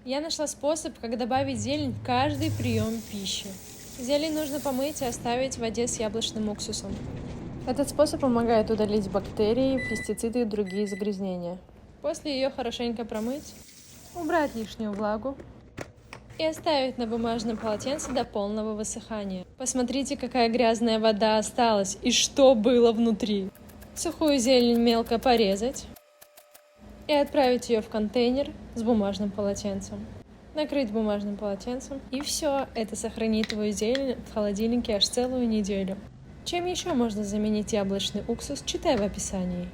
Я нашла способ, как добавить зелень в каждый прием пищи. Зелень нужно помыть и оставить в воде с яблочным уксусом. Этот способ помогает удалить бактерии, пестициды и другие загрязнения. После ее хорошенько промыть, убрать лишнюю влагу и оставить на бумажном полотенце до полного высыхания. Посмотрите, какая грязная вода осталась и что было внутри. Сухую зелень мелко порезать и отправить ее в контейнер с бумажным полотенцем. Накрыть бумажным полотенцем, и все, это сохранит твою зелень в холодильнике аж целую неделю. Чем еще можно заменить яблочный уксус, читай в описании.